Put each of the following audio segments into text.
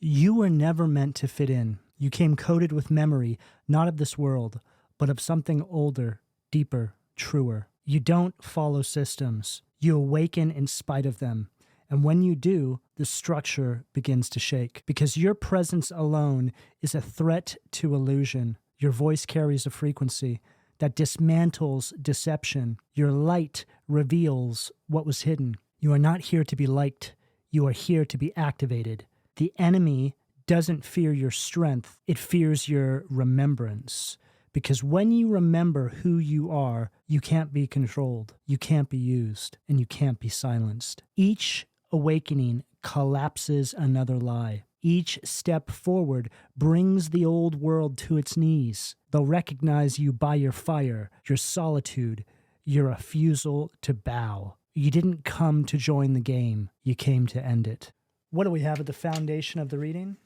You were never meant to fit in. You came coated with memory, not of this world, but of something older, deeper, truer. You don't follow systems. You awaken in spite of them. And when you do, the structure begins to shake. Because your presence alone is a threat to illusion. Your voice carries a frequency that dismantles deception. Your light reveals what was hidden. You are not here to be liked. You are here to be activated. The enemy doesn't fear your strength. It fears your remembrance. Because when you remember who you are, you can't be controlled, you can't be used, and you can't be silenced. Each awakening collapses another lie. Each step forward brings the old world to its knees. They'll recognize you by your fire, your solitude, your refusal to bow. You didn't come to join the game, you came to end it. What do we have at the foundation of the reading?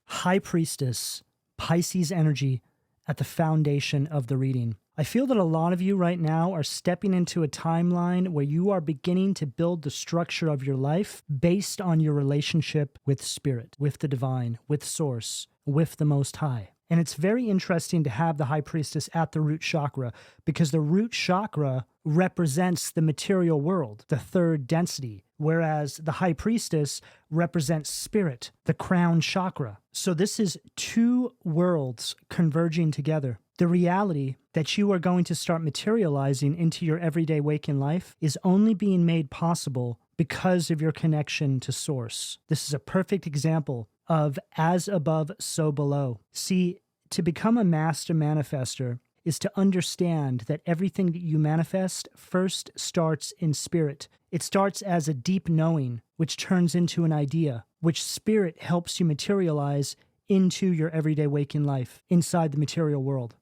High Priestess, Pisces energy at the foundation of the reading. I feel that a lot of you right now are stepping into a timeline where you are beginning to build the structure of your life based on your relationship with Spirit, with the divine, with Source, with the Most High. And it's very interesting to have the High Priestess at the root chakra because the root chakra represents the material world, the third density, whereas the High Priestess represents spirit, the crown chakra. So this is two worlds converging together. The reality that you are going to start materializing into your everyday waking life is only being made possible because of your connection to Source. This is a perfect example of as above, so below. See, to become a master manifester is to understand that everything that you manifest first starts in spirit. It starts as a deep knowing, which turns into an idea, which spirit helps you materialize into your everyday waking life, inside the material world.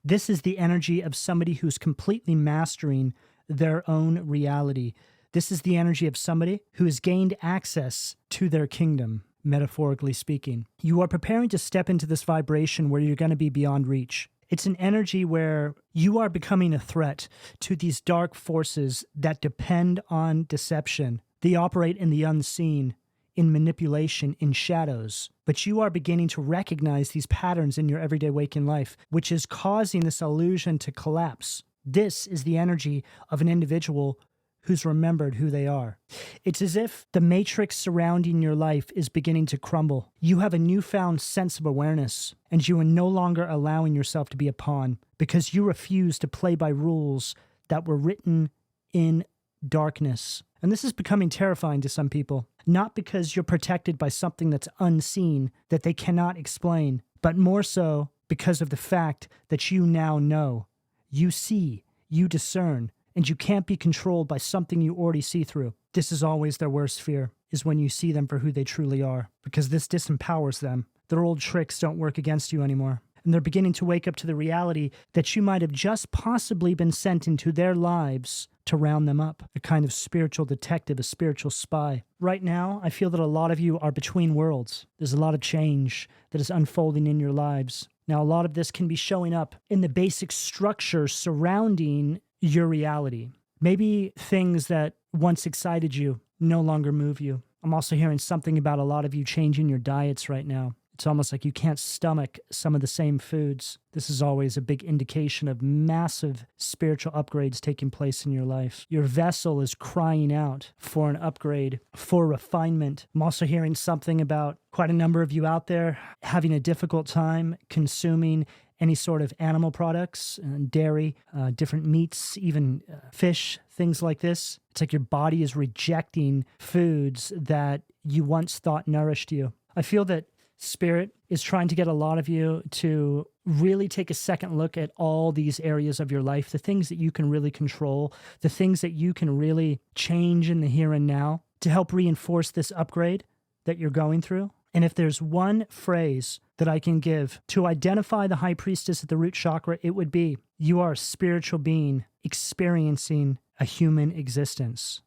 This is the energy of somebody who's completely mastering their own reality. This is the energy of somebody who has gained access to their kingdom, metaphorically speaking. You are preparing to step into this vibration where you're going to be beyond reach. It's an energy where you are becoming a threat to these dark forces that depend on deception. They operate in the unseen, in manipulation, in shadows. But you are beginning to recognize these patterns in your everyday waking life, which is causing this illusion to collapse. This is the energy of an individual who's remembered who they are. It's as if the matrix surrounding your life is beginning to crumble. You have a newfound sense of awareness, and you are no longer allowing yourself to be a pawn because you refuse to play by rules that were written in darkness. And this is becoming terrifying to some people, not because you're protected by something that's unseen that they cannot explain, but more so because of the fact that you now know, you see, you discern, and you can't be controlled by something you already see through. This is always their worst fear, is when you see them for who they truly are, because this disempowers them. Their old tricks don't work against you anymore. And they're beginning to wake up to the reality that you might have just possibly been sent into their lives to round them up. A kind of spiritual detective, a spiritual spy. Right now, I feel that a lot of you are between worlds. There's a lot of change that is unfolding in your lives. Now, a lot of this can be showing up in the basic structure surrounding your reality. Maybe things that once excited you no longer move you. I'm also hearing something about a lot of you changing your diets right now. It's almost like you can't stomach some of the same foods. This is always a big indication of massive spiritual upgrades taking place in your life. Your vessel is crying out for an upgrade, for refinement. I'm also hearing something about quite a number of you out there having a difficult time consuming any sort of animal products, dairy, different meats, even fish, things like this. It's like your body is rejecting foods that you once thought nourished you. I feel that Spirit is trying to get a lot of you to really take a second look at all these areas of your life, the things that you can really control, the things that you can really change in the here and now to help reinforce this upgrade that you're going through. And if there's one phrase that I can give to identify the High Priestess at the root chakra, it would be, you are a spiritual being experiencing a human existence.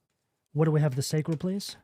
What do we have at the sacral, please?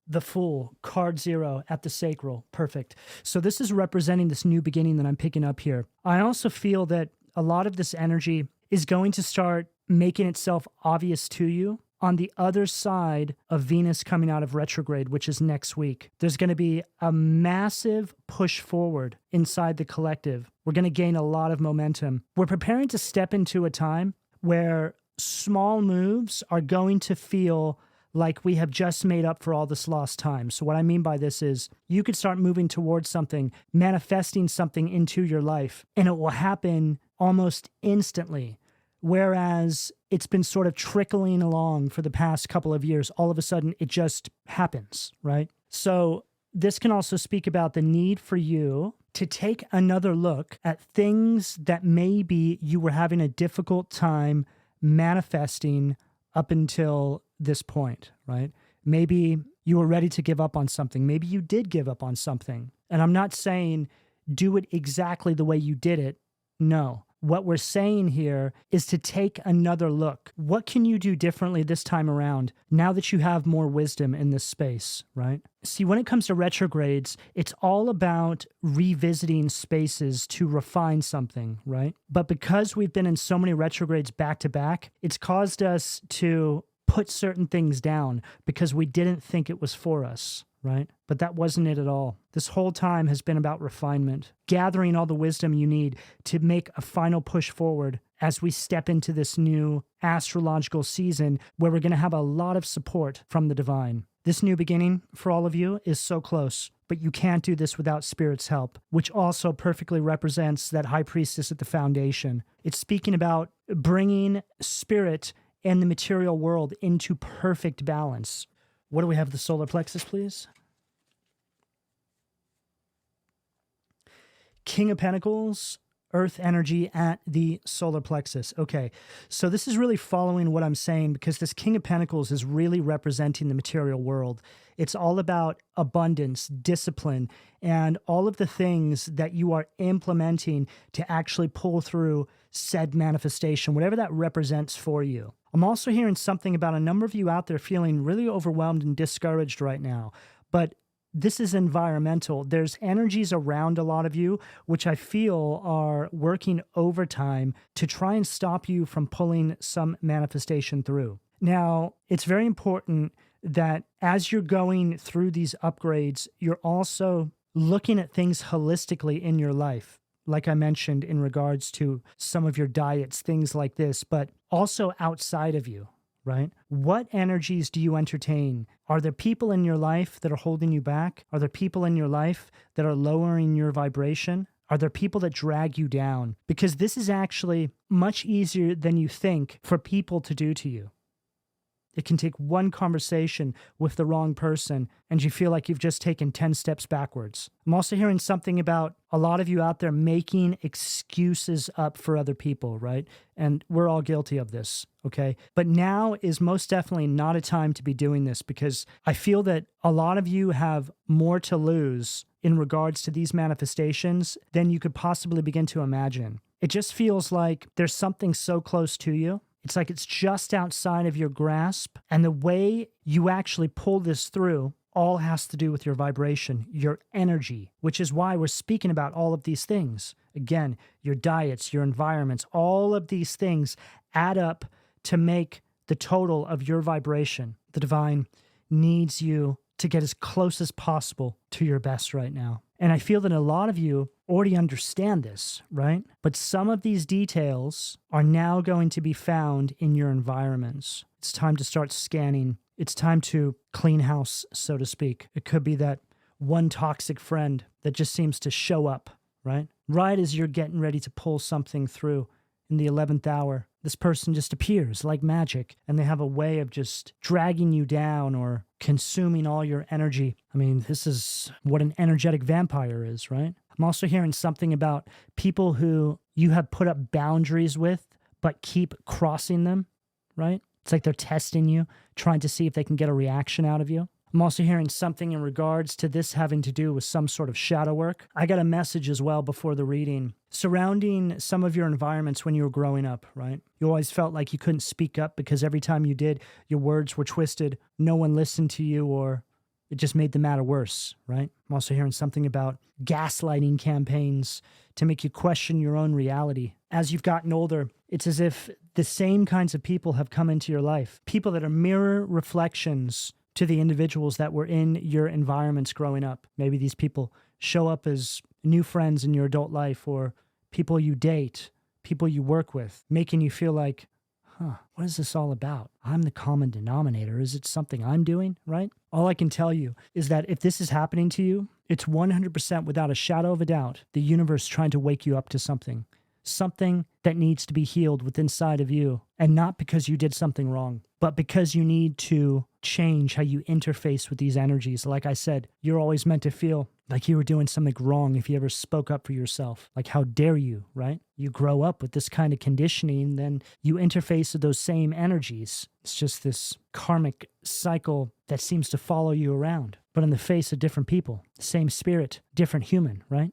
The Fool, card 0 at the sacral. Perfect. So this is representing this new beginning that I'm picking up here. I also feel that a lot of this energy is going to start making itself obvious to you on the other side of Venus coming out of retrograde, which is next week. There's going to be a massive push forward inside the collective. We're going to gain a lot of momentum. We're preparing to step into a time where small moves are going to feel like we have just made up for all this lost time. So what I mean by this is you could start moving towards something, manifesting something into your life, and it will happen almost instantly. Whereas it's been sort of trickling along for the past couple of years, all of a sudden it just happens, right? So this can also speak about the need for you to take another look at things that maybe you were having a difficult time manifesting up until this point, right? Maybe you were ready to give up on something. Maybe you did give up on something. And I'm not saying do it exactly the way you did it. No. What we're saying here is to take another look. What can you do differently this time around now that you have more wisdom in this space, right? See, when it comes to retrogrades, it's all about revisiting spaces to refine something, right? But because we've been in so many retrogrades back to back, it's caused us to put certain things down because we didn't think it was for us, right? But that wasn't it at all. This whole time has been about refinement, gathering all the wisdom you need to make a final push forward as we step into this new astrological season where we're going to have a lot of support from the divine. This new beginning for all of you is so close, but you can't do this without Spirit's help, which also perfectly represents that High Priestess at the foundation. It's speaking about bringing Spirit and the material world into perfect balance. What do we have? The solar plexus, please. King of Pentacles, Earth energy at the solar plexus. Okay, so this is really following what I'm saying because this King of Pentacles is really representing the material world. It's all about abundance, discipline, and all of the things that you are implementing to actually pull through said manifestation, whatever that represents for you. I'm also hearing something about a number of you out there feeling really overwhelmed and discouraged right now, but this is environmental. There's energies around a lot of you, which I feel are working overtime to try and stop you from pulling some manifestation through. Now, it's very important that as you're going through these upgrades, you're also looking at things holistically in your life. Like I mentioned in regards to some of your diets, things like this, but also outside of you, right? What energies do you entertain? Are there people in your life that are holding you back? Are there people in your life that are lowering your vibration? Are there people that drag you down? Because this is actually much easier than you think for people to do to you. It can take one conversation with the wrong person and you feel like you've just taken 10 steps backwards. I'm also hearing something about a lot of you out there making excuses up for other people, right? And we're all guilty of this, okay? But now is most definitely not a time to be doing this because I feel that a lot of you have more to lose in regards to these manifestations than you could possibly begin to imagine. It just feels like there's something so close to you. It's like it's just outside of your grasp. And the way you actually pull this through all has to do with your vibration, your energy, which is why we're speaking about all of these things. Again, your diets, your environments, all of these things add up to make the total of your vibration. The divine needs you to get as close as possible to your best right now. And I feel that a lot of you already understand this, right? But some of these details are now going to be found in your environments. It's time to start scanning. It's time to clean house, so to speak. It could be that one toxic friend that just seems to show up, right? Right as you're getting ready to pull something through in the 11th hour, this person just appears like magic, and they have a way of just dragging you down or consuming all your energy. I mean, this is what an energetic vampire is, right? I'm also hearing something about people who you have put up boundaries with, but keep crossing them, right? It's like they're testing you, trying to see if they can get a reaction out of you. I'm also hearing something in regards to this having to do with some sort of shadow work. I got a message as well before the reading surrounding some of your environments when you were growing up, right? You always felt like you couldn't speak up because every time you did, your words were twisted, no one listened to you, or it just made the matter worse, right? I'm also hearing something about gaslighting campaigns to make you question your own reality. As you've gotten older, It's as if the same kinds of people have come into your life, people that are mirror reflections to the individuals that were in your environments growing up. Maybe these people show up as new friends in your adult life, or people you date, people you work with, making you feel like, what is this all about? I'm the common denominator. Is it something I'm doing, right? All I can tell you is that if this is happening to you, it's 100% without a shadow of a doubt, the universe trying to wake you up to something that needs to be healed within inside of you. And not because you did something wrong, but because you need to change how you interface with these energies. Like I said, you're always meant to feel like you were doing something wrong if you ever spoke up for yourself. Like, how dare you, right? You grow up with this kind of conditioning, then you interface with those same energies. It's just this karmic cycle that seems to follow you around, but in the face of different people, same spirit, different human, right?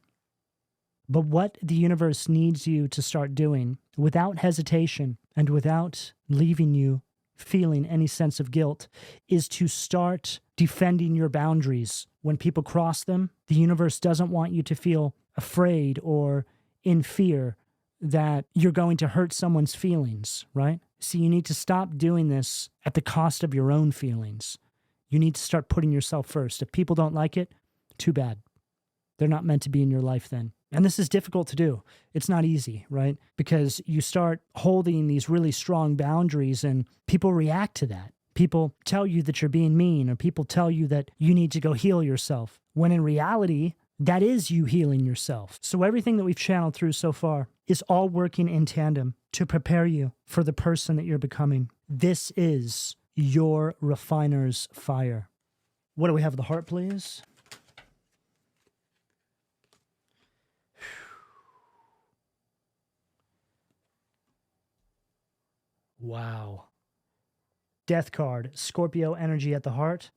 But what the universe needs you to start doing without hesitation and without leaving you feeling any sense of guilt is to start defending your boundaries. When people cross them, the universe doesn't want you to feel afraid or in fear that you're going to hurt someone's feelings, right? See, you need to stop doing this at the cost of your own feelings. You need to start putting yourself first. If people don't like it, too bad. They're not meant to be in your life then. And this is difficult to do. It's not easy, right? Because you start holding these really strong boundaries and people react to that. People tell you that you're being mean, or people tell you that you need to go heal yourself, when in reality, that is you healing yourself. So everything that we've channeled through so far is all working in tandem to prepare you for the person that you're becoming. This is your refiner's fire. What do we have? The heart, please. Wow. Death card, Scorpio energy at the heart.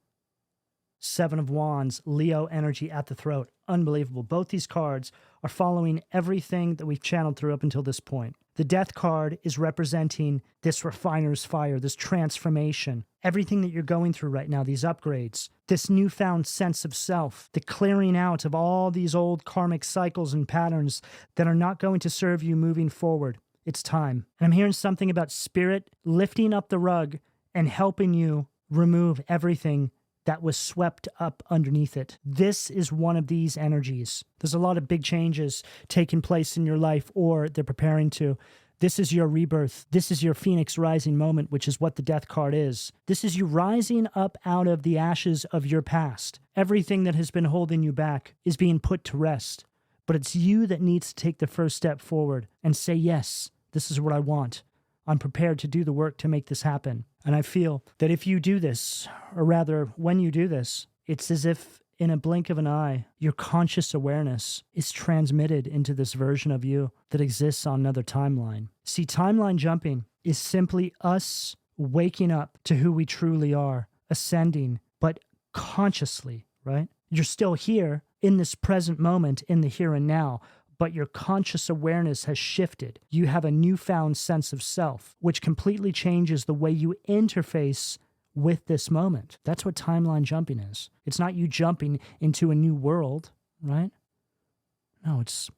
7 of Wands, Leo energy at the throat. Unbelievable. Both these cards are following everything that we've channeled through up until this point. The Death card is representing this refiner's fire, this transformation. Everything that you're going through right now, these upgrades, this newfound sense of self, the clearing out of all these old karmic cycles and patterns that are not going to serve you moving forward. It's time. And I'm hearing something about spirit lifting up the rug and helping you remove everything that was swept up underneath it. This is one of these energies. There's a lot of big changes taking place in your life, or they're preparing to. This is your rebirth. This is your Phoenix rising moment, which is what the Death card is. This is you rising up out of the ashes of your past. Everything that has been holding you back is being put to rest. But it's you that needs to take the first step forward and say, yes, this is what I want. I'm prepared to do the work to make this happen. And I feel that if you do this, or rather, when you do this, it's as if in a blink of an eye, your conscious awareness is transmitted into this version of you that exists on another timeline. See, timeline jumping is simply us waking up to who we truly are, ascending, but consciously, right? You're still here in this present moment, in the here and now, but your conscious awareness has shifted. You have a newfound sense of self, which completely changes the way you interface with this moment. That's what timeline jumping is. It's not you jumping into a new world, right? No, it's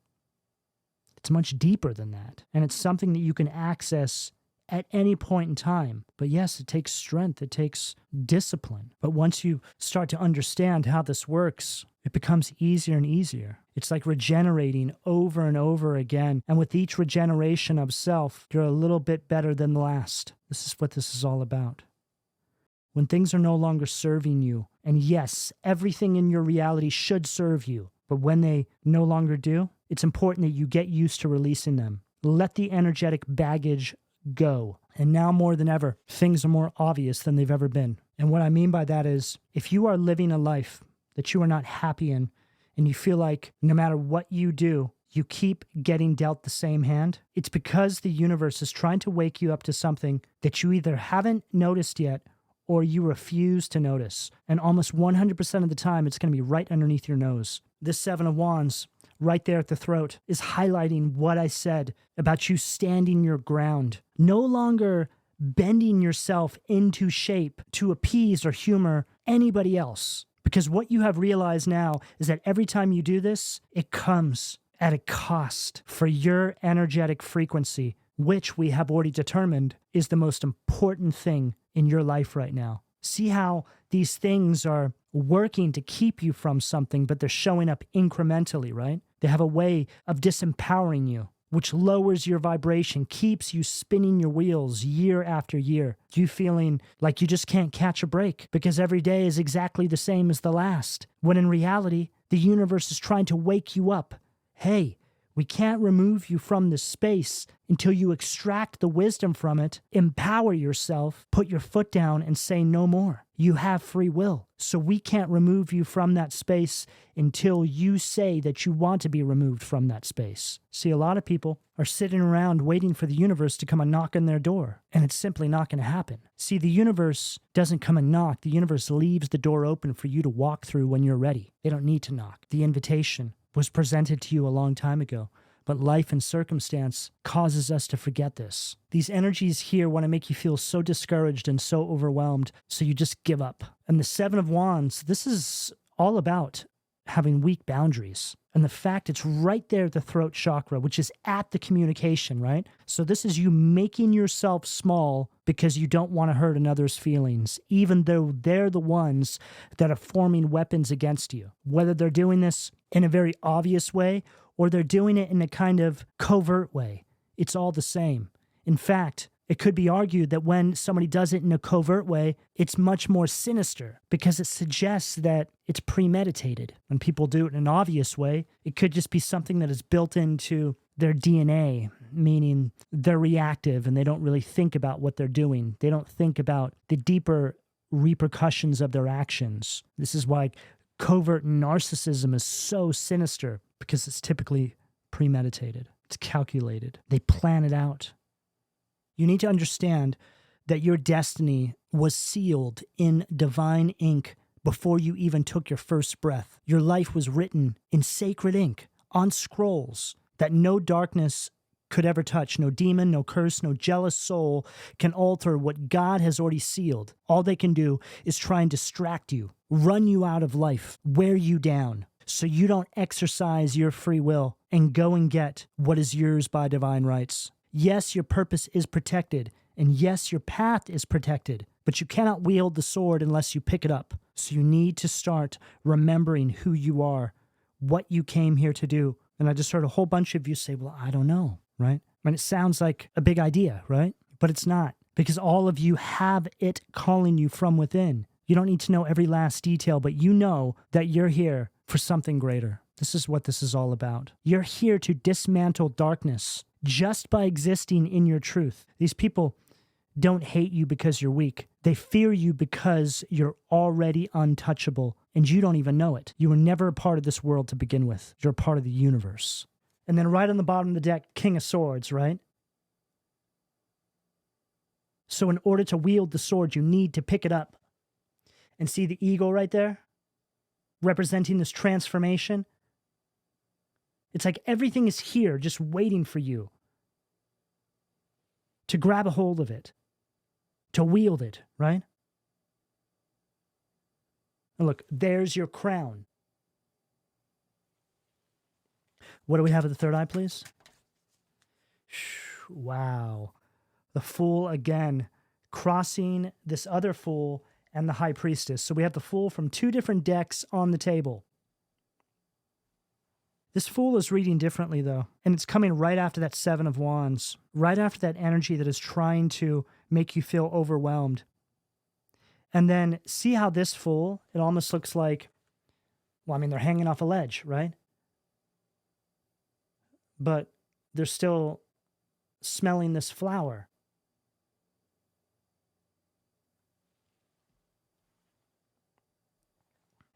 much deeper than that. And it's something that you can access at any point in time. But yes, it takes strength, it takes discipline. But once you start to understand how this works, it becomes easier and easier. It's like regenerating over and over again. And with each regeneration of self, you're a little bit better than the last. This is what this is all about. When things are no longer serving you, and yes, everything in your reality should serve you, but when they no longer do, it's important that you get used to releasing them. Let the energetic baggage go. And now more than ever, things are more obvious than they've ever been. And what I mean by that is, if you are living a life that you are not happy in, and you feel like no matter what you do, you keep getting dealt the same hand, it's because the universe is trying to wake you up to something that you either haven't noticed yet or you refuse to notice. And almost 100% of the time, it's going to be right underneath your nose. This 7 of Wands, right there at the throat, is highlighting what I said about you standing your ground, no longer bending yourself into shape to appease or humor anybody else. Because what you have realized now is that every time you do this, it comes at a cost for your energetic frequency. which we have already determined is the most important thing in your life right now. See how these things are working to keep you from something, but they're showing up incrementally, right? They have a way of disempowering you, which lowers your vibration, keeps you spinning your wheels year after year. You feeling like you just can't catch a break because every day is exactly the same as the last, when in reality, the universe is trying to wake you up. Hey, we can't remove you from this space until you extract the wisdom from it, empower yourself, put your foot down and say no more. You have free will. So we can't remove you from that space until you say that you want to be removed from that space. See, a lot of people are sitting around waiting for the universe to come and knock on their door, and it's simply not going to happen. See, the universe doesn't come and knock. The universe leaves the door open for you to walk through when you're ready. They don't need to knock. The invitation was presented to you a long time ago, but life and circumstance causes us to forget this. These energies here want to make you feel so discouraged and so overwhelmed, so you just give up. And the Seven of Wands, this is all about having weak boundaries. And the fact it's right there at the throat chakra, which is at the communication, right? So this is you making yourself small because you don't want to hurt another's feelings, even though they're the ones that are forming weapons against you. Whether they're doing this in a very obvious way or they're doing it in a kind of covert way, it's all the same. In fact, it could be argued that when somebody does it in a covert way, it's much more sinister because it suggests that it's premeditated. When people do it in an obvious way, it could just be something that is built into their DNA, meaning they're reactive and they don't really think about what they're doing. They don't think about the deeper repercussions of their actions. This is why covert narcissism is so sinister, because it's typically premeditated. It's calculated. They plan it out. You need to understand that your destiny was sealed in divine ink before you even took your first breath. Your life was written in sacred ink on scrolls that no darkness could ever touch. No demon, no curse, no jealous soul can alter what God has already sealed. All they can do is try and distract you, run you out of life, wear you down, so you don't exercise your free will and go and get what is yours by divine rights. Yes, your purpose is protected, and yes, your path is protected, but you cannot wield the sword unless you pick it up. So you need to start remembering who you are, what you came here to do. And I just heard a whole bunch of you say, well, I don't know, right? I mean, it sounds like a big idea, right? But it's not, because all of you have it calling you from within. You don't need to know every last detail, but you know that you're here for something greater. This is what this is all about. You're here to dismantle darkness just by existing in your truth. These people don't hate you because you're weak. They fear you because you're already untouchable, and you don't even know it. You were never a part of this world to begin with. You're a part of the universe. And then right on the bottom of the deck, King of Swords, right? So in order to wield the sword, you need to pick it up. And see the eagle right there? Representing this transformation? It's like everything is here just waiting for you to grab a hold of it, to wield it, right? And look, there's your crown. What do we have at the third eye, please? Wow. The Fool again, crossing this other Fool and the High Priestess. So we have the Fool from two different decks on the table. This Fool is reading differently, though, and it's coming right after that Seven of Wands, right after that energy that is trying to make you feel overwhelmed. And then see how this Fool, it almost looks like, well, I mean, they're hanging off a ledge, right? But they're still smelling this flower.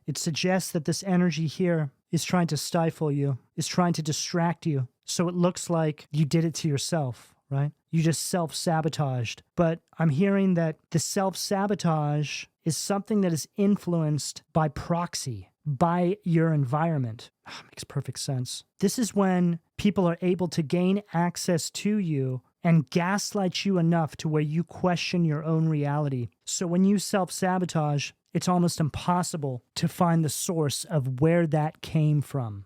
It suggests that this energy here is trying to stifle you, is trying to distract you. So it looks like you did it to yourself, right? You just self-sabotaged. But I'm hearing that the self-sabotage is something that is influenced by proxy, by your environment. Makes perfect sense. This is when people are able to gain access to you and gaslight you enough to where you question your own reality. So when you self-sabotage, it's almost impossible to find the source of where that came from,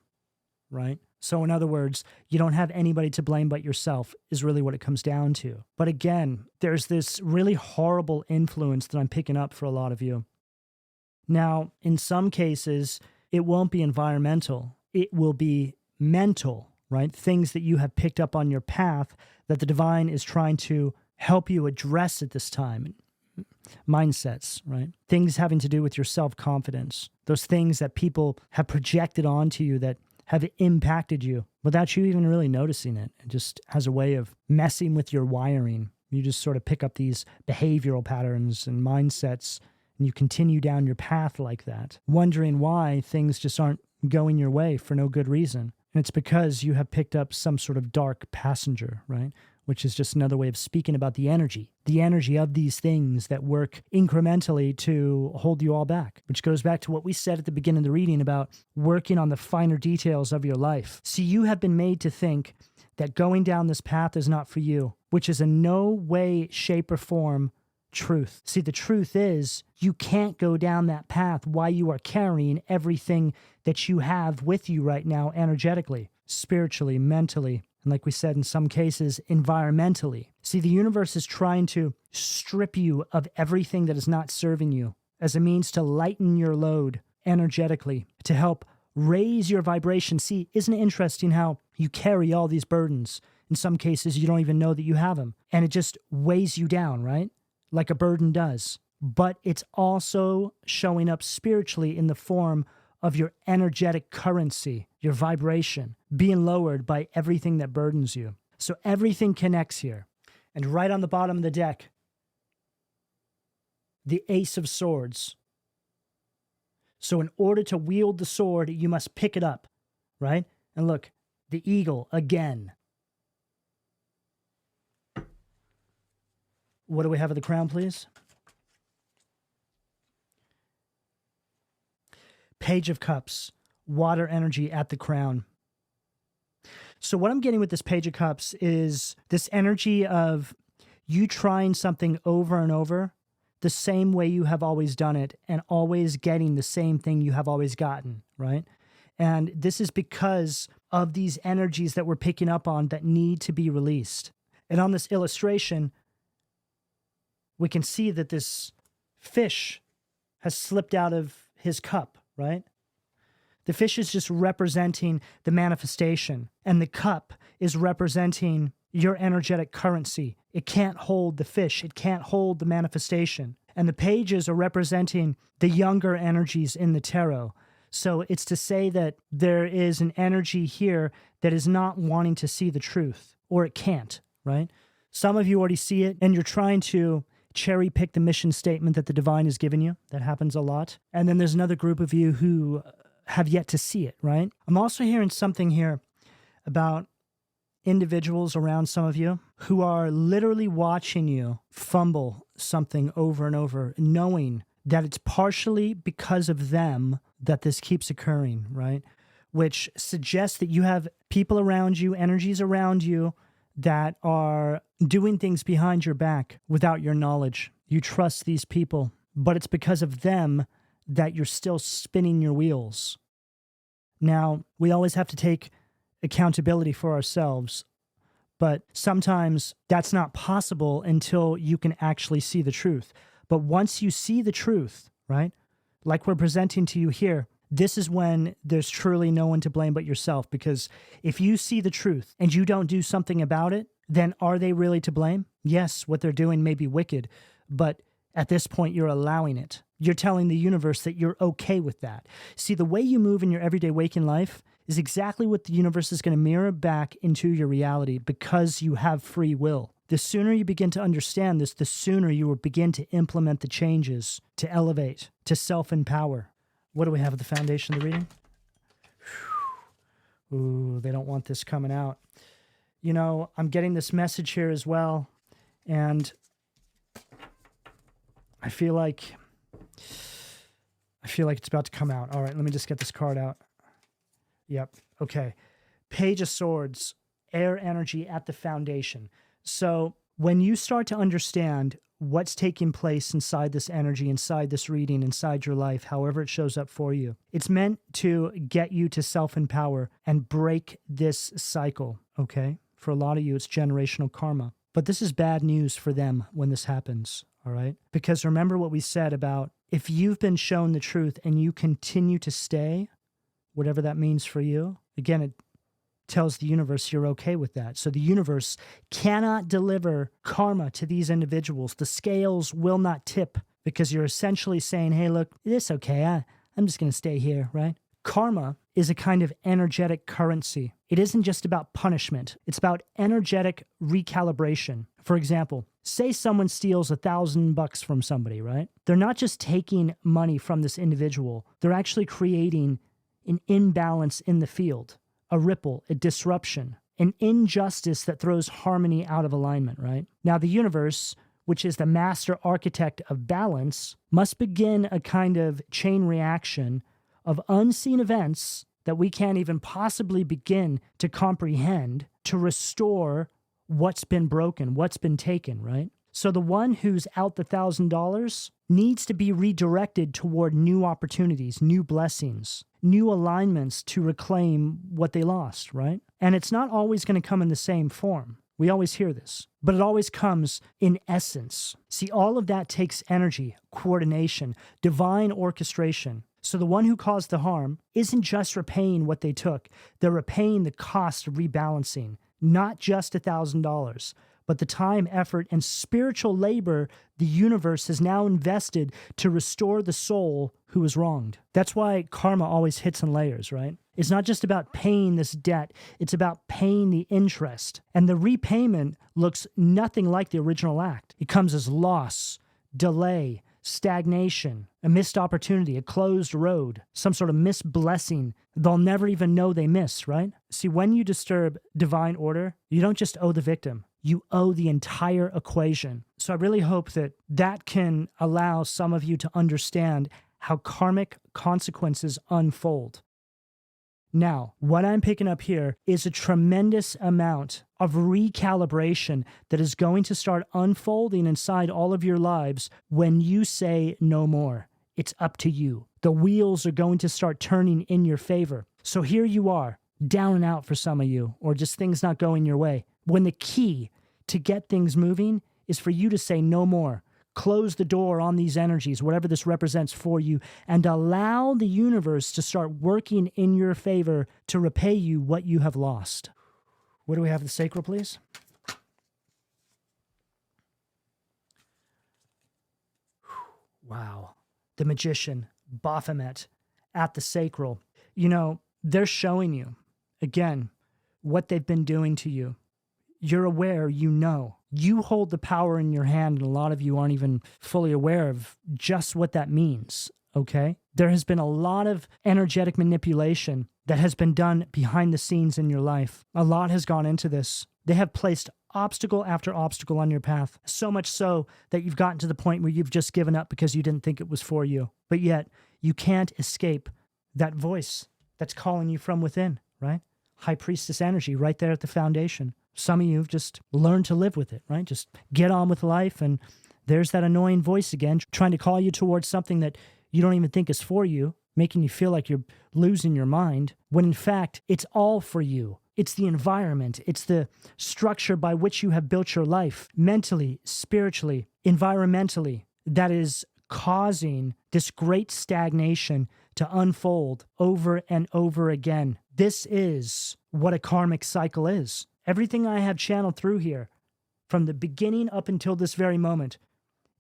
right? So in other words, you don't have anybody to blame but yourself is really what it comes down to. But again, there's this really horrible influence that I'm picking up for a lot of you. Now, in some cases, it won't be environmental. It will be mental, right? Things that you have picked up on your path that the divine is trying to help you address at this time. Mindsets, right? Things having to do with your self-confidence. Those things that people have projected onto you that have impacted you without you even really noticing it. It just has a way of messing with your wiring. You just sort of pick up these behavioral patterns and mindsets, and you continue down your path like that, wondering why things just aren't going your way for no good reason. And it's because you have picked up some sort of dark passenger, right? Which is just another way of speaking about the energy of these things that work incrementally to hold you all back, which goes back to what we said at the beginning of the reading about working on the finer details of your life. See, you have been made to think that going down this path is not for you, which is in no way, shape, or form truth. See, the truth is you can't go down that path while you are carrying everything that you have with you right now energetically, spiritually, mentally, and like we said, in some cases, environmentally. See, the universe is trying to strip you of everything that is not serving you as a means to lighten your load energetically, to help raise your vibration. See, isn't it interesting how you carry all these burdens? In some cases, you don't even know that you have them, and it just weighs you down, right? Like a burden does. But it's also showing up spiritually in the form of your energetic currency, your vibration, being lowered by everything that burdens you. So everything connects here. And right on the bottom of the deck, the Ace of Swords. So in order to wield the sword, you must pick it up, right? And look, the eagle again. What do we have at the crown, please? Page of Cups, water energy at the crown. So what I'm getting with this Page of Cups is this energy of you trying something over and over the same way you have always done it and always getting the same thing you have always gotten, right? And this is because of these energies that we're picking up on that need to be released. And on this illustration, we can see that this fish has slipped out of his cup, right? The fish is just representing the manifestation, and the cup is representing your energetic currency. It can't hold the fish. It can't hold the manifestation. And the pages are representing the younger energies in the tarot. So it's to say that there is an energy here that is not wanting to see the truth, or it can't, right? Some of you already see it, and you're trying to cherry pick the mission statement that the divine has given you. That happens a lot. And then there's another group of you who have yet to see it, right? I'm also hearing something here about individuals around some of you who are literally watching you fumble something over and over, knowing that it's partially because of them that this keeps occurring, right? Which suggests that you have people around you, energies around you that are doing things behind your back without your knowledge. You trust these people, but it's because of them that you're still spinning your wheels. Now, we always have to take accountability for ourselves, but sometimes that's not possible until you can actually see the truth. But once you see the truth, right, like we're presenting to you here, this is when there's truly no one to blame but yourself. Because if you see the truth and you don't do something about it, then are they really to blame? Yes, what they're doing may be wicked, but at this point, you're allowing it. You're telling the universe that you're okay with that. See, the way you move in your everyday waking life is exactly what the universe is going to mirror back into your reality because you have free will. The sooner you begin to understand this, the sooner you will begin to implement the changes, to elevate, to self-empower. What do we have at the foundation of the reading? Ooh, they don't want this coming out. You know, I'm getting this message here as well, and I feel like it's about to come out. All right, let me just get this card out. Yep, okay. Page of Swords, air energy at the foundation. So when you start to understand what's taking place inside this energy, inside this reading, inside your life, however it shows up for you. It's meant to get you to self-empower and break this cycle, okay? For a lot of you, it's generational karma. But this is bad news for them when this happens, all right? Because remember what we said about if you've been shown the truth and you continue to stay, whatever that means for you, again, it tells the universe you're okay with that. So the universe cannot deliver karma to these individuals. The scales will not tip because you're essentially saying, hey, look, it's okay. I'm just going to stay here, right? Karma is a kind of energetic currency. It isn't just about punishment. It's about energetic recalibration. For example, say someone steals $1,000 from somebody, right? They're not just taking money from this individual. They're actually creating an imbalance in the field, a ripple, a disruption, an injustice that throws harmony out of alignment, right? Now, the universe, which is the master architect of balance, must begin a kind of chain reaction of unseen events that we can't even possibly begin to comprehend to restore what's been broken, what's been taken, right? So the one who's out the $1,000 needs to be redirected toward new opportunities, new blessings, new alignments to reclaim what they lost, right? And it's not always going to come in the same form. We always hear this, but it always comes in essence. See, all of that takes energy, coordination, divine orchestration. So the one who caused the harm isn't just repaying what they took. They're repaying the cost of rebalancing, not just $1,000, but the time, effort, and spiritual labor the universe has now invested to restore the soul who was wronged. That's why karma always hits in layers, right? It's not just about paying this debt. It's about paying the interest. And the repayment looks nothing like the original act. It comes as loss, delay, stagnation, a missed opportunity, a closed road, some sort of missed blessing they'll never even know they miss, right? See, when you disturb divine order, you don't just owe the victim. You owe the entire equation. So I really hope that that can allow some of you to understand how karmic consequences unfold. Now, what I'm picking up here is a tremendous amount of recalibration that is going to start unfolding inside all of your lives when you say no more. It's up to you. The wheels are going to start turning in your favor. So here you are, down and out for some of you, or just things not going your way. When the key to get things moving is for you to say no more. Close the door on these energies, whatever this represents for you, and allow the universe to start working in your favor to repay you what you have lost. What do we have? The sacral, please. Wow. The magician, Baphomet, at the sacral. You know, they're showing you, again, what they've been doing to you. You're aware, you know. You hold the power in your hand, and a lot of you aren't even fully aware of just what that means, okay? There has been a lot of energetic manipulation that has been done behind the scenes in your life. A lot has gone into this. They have placed obstacle after obstacle on your path, so much so that you've gotten to the point where you've just given up because you didn't think it was for you. But yet, you can't escape that voice that's calling you from within, right? High priestess energy right there at the foundation. Some of you have just learned to live with it, right? Just get on with life, and there's that annoying voice again, trying to call you towards something that you don't even think is for you, making you feel like you're losing your mind, when in fact, it's all for you. It's the environment. It's the structure by which you have built your life, mentally, spiritually, environmentally, that is causing this great stagnation to unfold over and over again. This is what a karmic cycle is. Everything I have channeled through here, from the beginning up until this very moment,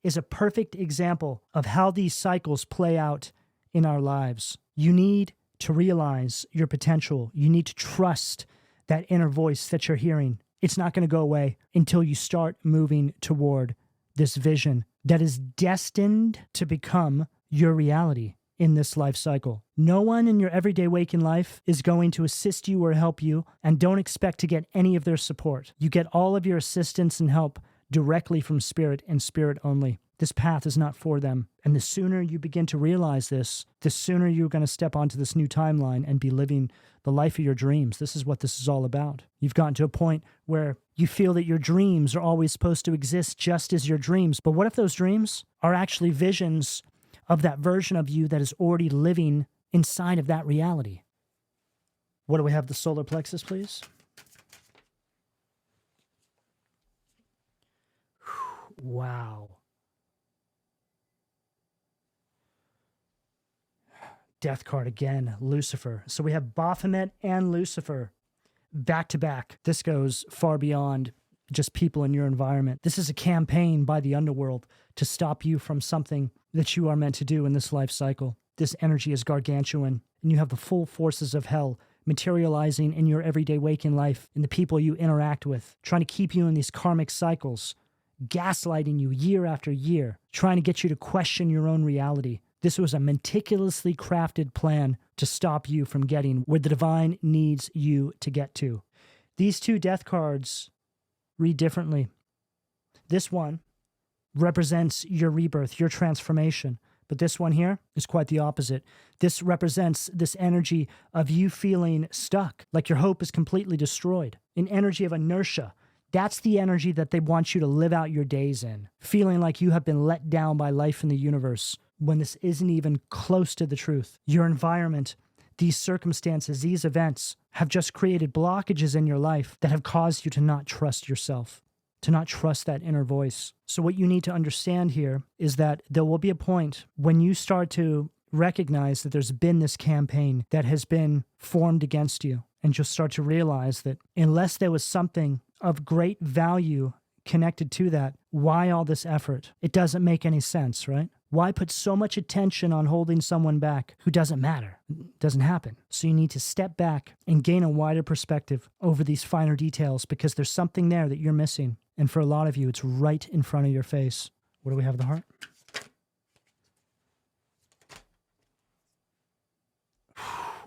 is a perfect example of how these cycles play out in our lives. You need to realize your potential. You need to trust that inner voice that you're hearing. It's not going to go away until you start moving toward this vision that is destined to become your reality in this life cycle. No one in your everyday waking life is going to assist you or help you, and don't expect to get any of their support. You get all of your assistance and help directly from spirit and spirit only. This path is not for them. And the sooner you begin to realize this, the sooner you're going to step onto this new timeline and be living the life of your dreams. This is what this is all about. You've gotten to a point where you feel that your dreams are always supposed to exist just as your dreams. But what if those dreams are actually visions of that version of you that is already living inside of that reality? What do we have? The solar plexus, please. Wow. Death card again, Lucifer. So we have Baphomet and Lucifer back to back. This goes far beyond just people in your environment. This is a campaign by the underworld to stop you from something that you are meant to do in this life cycle. This energy is gargantuan, and you have the full forces of hell materializing in your everyday waking life, in the people you interact with, trying to keep you in these karmic cycles, gaslighting you year after year, trying to get you to question your own reality. This was a meticulously crafted plan to stop you from getting where the divine needs you to get to. These two death cards read differently. This one represents your rebirth, your transformation. But this one here is quite the opposite. This represents this energy of you feeling stuck, like your hope is completely destroyed, an energy of inertia. That's the energy that they want you to live out your days in, feeling like you have been let down by life in the universe when this isn't even close to the truth. Your environment, these circumstances, these events have just created blockages in your life that have caused you to not trust yourself, to not trust that inner voice. So what you need to understand here is that there will be a point when you start to recognize that there's been this campaign that has been formed against you, and you'll start to realize that unless there was something of great value connected to that, why all this effort? It doesn't make any sense, right? Why put so much attention on holding someone back who doesn't matter? It doesn't happen. So you need to step back and gain a wider perspective over these finer details, because there's something there that you're missing. And for a lot of you, it's right in front of your face. What do we have at the heart?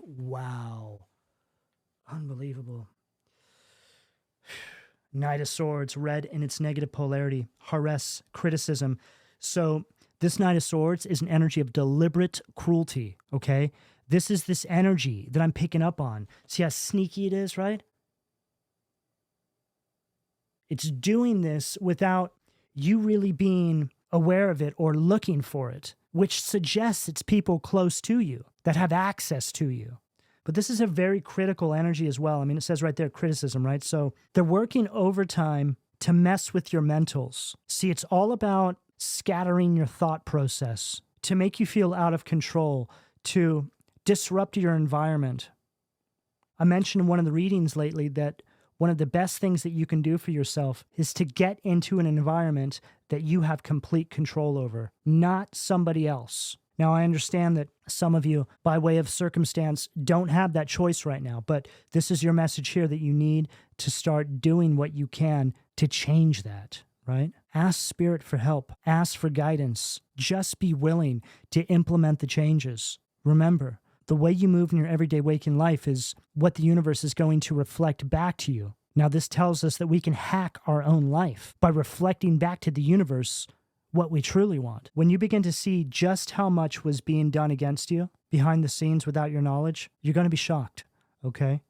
Wow. Unbelievable. Knight of Swords, red in its negative polarity. Harass, criticism. So this Knight of Swords is an energy of deliberate cruelty, okay? This is this energy that I'm picking up on. See how sneaky it is, right? It's doing this without you really being aware of it or looking for it, which suggests it's people close to you that have access to you. But this is a very critical energy as well. I mean, it says right there, criticism, right? So they're working overtime to mess with your mentals. See, it's all about scattering your thought process, to make you feel out of control, to disrupt your environment. I mentioned in one of the readings lately that one of the best things that you can do for yourself is to get into an environment that you have complete control over, not somebody else. Now, I understand that some of you, by way of circumstance, don't have that choice right now, but this is your message here that you need to start doing what you can to change that, right? Ask Spirit for help. Ask for guidance. Just be willing to implement the changes. Remember, the way you move in your everyday waking life is what the universe is going to reflect back to you. Now, this tells us that we can hack our own life by reflecting back to the universe what we truly want. When you begin to see just how much was being done against you behind the scenes without your knowledge, you're going to be shocked, okay?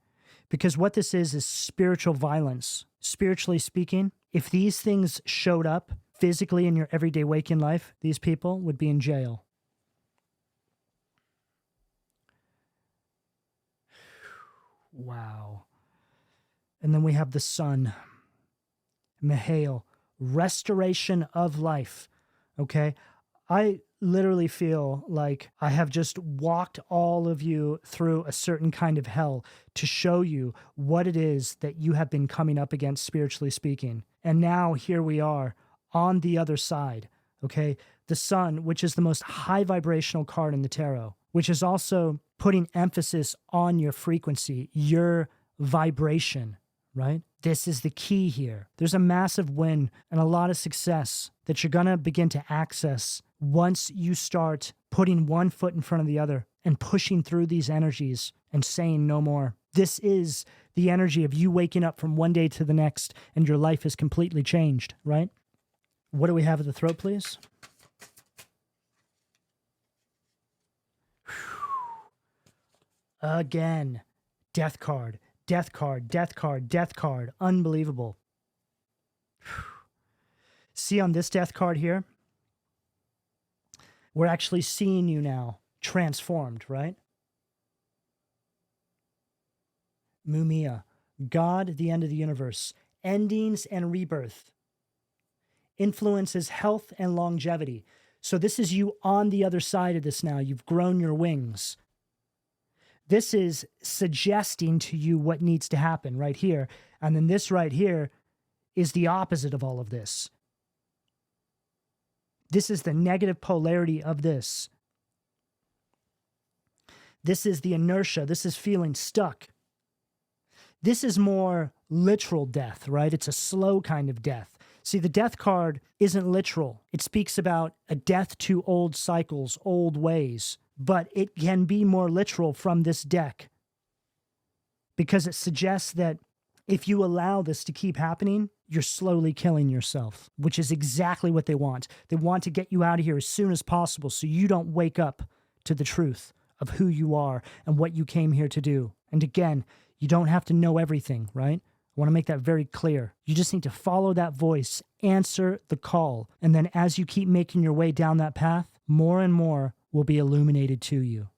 Because what this is spiritual violence. Spiritually speaking, if these things showed up physically in your everyday waking life, these people would be in jail. Wow. And then we have the sun. Mihail, restoration of life. Okay, I literally feel like I have just walked all of you through a certain kind of hell to show you what it is that you have been coming up against, spiritually speaking. And now here we are on the other side, okay? The sun, which is the most high vibrational card in the tarot, which is also putting emphasis on your frequency, your vibration, right? This is the key here. There's a massive win and a lot of success that you're going to begin to access once you start putting one foot in front of the other and pushing through these energies and saying no more. This is the energy of you waking up from one day to the next and your life is completely changed, right? What do we have at the throat, please? Again. Death card, death card, death card, death card. Unbelievable. See on this death card here? We're actually seeing you now transformed, right? Mumia, God, the end of the universe, endings and rebirth, influences health and longevity. So this is you on the other side of this now. You've grown your wings. This is suggesting to you what needs to happen right here. And then this right here is the opposite of all of this. This is the negative polarity of this. This is the inertia. This is feeling stuck. This is more literal death, right? It's a slow kind of death. See, the death card isn't literal. It speaks about a death to old cycles, old ways, but it can be more literal from this deck because it suggests that if you allow this to keep happening, you're slowly killing yourself, which is exactly what they want. They want to get you out of here as soon as possible so you don't wake up to the truth of who you are and what you came here to do. And again, you don't have to know everything, right? I want to make that very clear. You just need to follow that voice, answer the call, and then as you keep making your way down that path, more and more will be illuminated to you.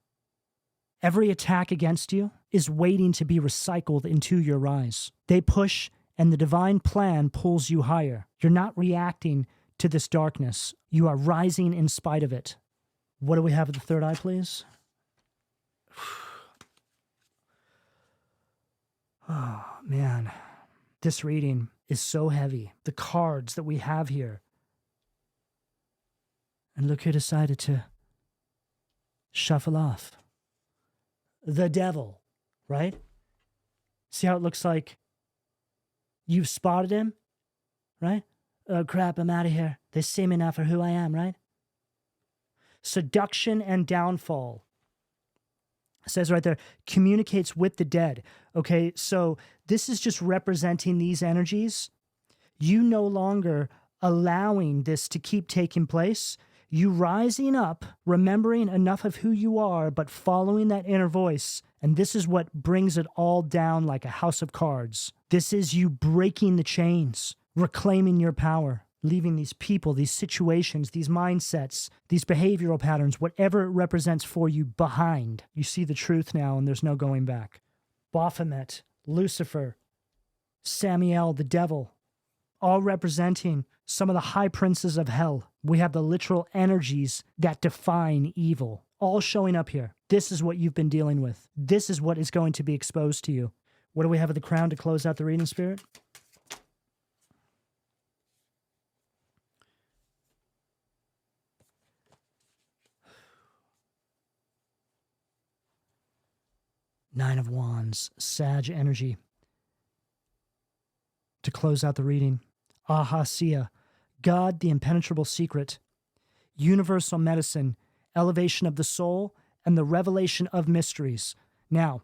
Every attack against you is waiting to be recycled into your rise. They push, and the divine plan pulls you higher. You're not reacting to this darkness. You are rising in spite of it. What do we have at the third eye, please? Oh, man. This reading is so heavy. The cards that we have here. And look who decided to shuffle off. The devil, right? See how it looks like you've spotted him, right? Oh, crap, I'm out of here. They see me now for who I am, right? Seduction and downfall. It says right there, communicates with the dead. Okay, so this is just representing these energies. You no longer allowing this to keep taking place. You rising up, remembering enough of who you are, but following that inner voice. And this is what brings it all down like a house of cards. This is you breaking the chains, reclaiming your power, leaving these people, these situations, these mindsets, these behavioral patterns, whatever it represents for you behind. You see the truth now and there's no going back. Baphomet, Lucifer, Samael, the devil, all representing some of the high princes of hell. We have the literal energies that define evil, all showing up here. This is what you've been dealing with. This is what is going to be exposed to you. What do we have at the crown to close out the reading, Spirit? Nine of Wands, Sag energy. To close out the reading, Ahasia, God, the impenetrable secret, universal medicine, elevation of the soul, and the revelation of mysteries. Now,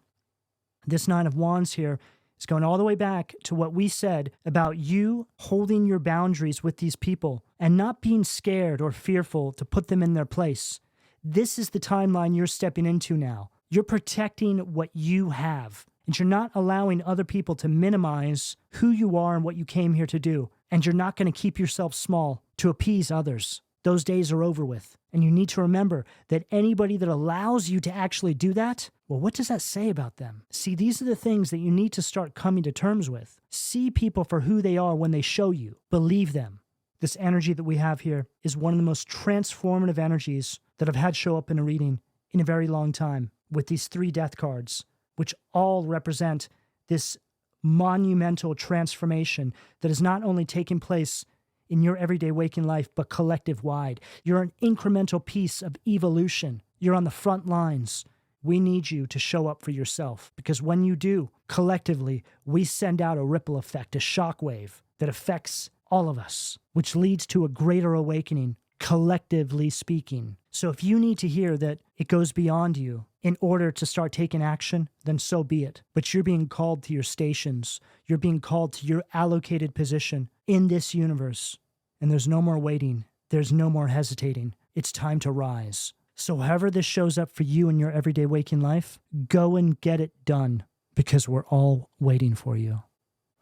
this Nine of Wands here is going all the way back to what we said about you holding your boundaries with these people and not being scared or fearful to put them in their place. This is the timeline you're stepping into now. You're protecting what you have, and you're not allowing other people to minimize who you are and what you came here to do. And you're not going to keep yourself small to appease others. Those days are over with. And you need to remember that anybody that allows you to actually do that, well, what does that say about them? See, these are the things that you need to start coming to terms with. See people for who they are when they show you. Believe them. This energy that we have here is one of the most transformative energies that I've had show up in a reading in a very long time, with these three death cards, which all represent this monumental transformation that is not only taking place in your everyday waking life, but collective wide. You're an incremental piece of evolution. You're on the front lines. We need you to show up for yourself, because when you do, collectively, we send out a ripple effect, a shockwave that affects all of us, which leads to a greater awakening, collectively speaking. So if you need to hear that it goes beyond you in order to start taking action, then so be it. But you're being called to your stations. You're being called to your allocated position in this universe. And there's no more waiting. There's no more hesitating. It's time to rise. So however this shows up for you in your everyday waking life, go and get it done because we're all waiting for you.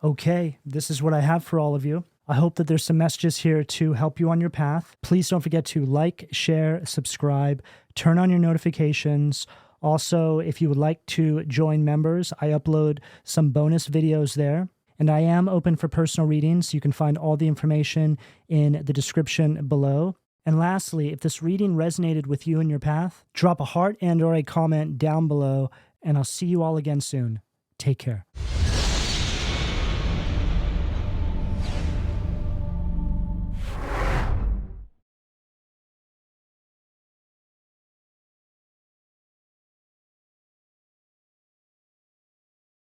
Okay, this is what I have for all of you. I hope that there's some messages here to help you on your path. Please don't forget to like, share, subscribe, turn on your notifications. Also, if you would like to join members, I upload some bonus videos there. And I am open for personal readings. You can find all the information in the description below. And lastly, if this reading resonated with you in your path, drop a heart and or a comment down below, and I'll see you all again soon. Take care.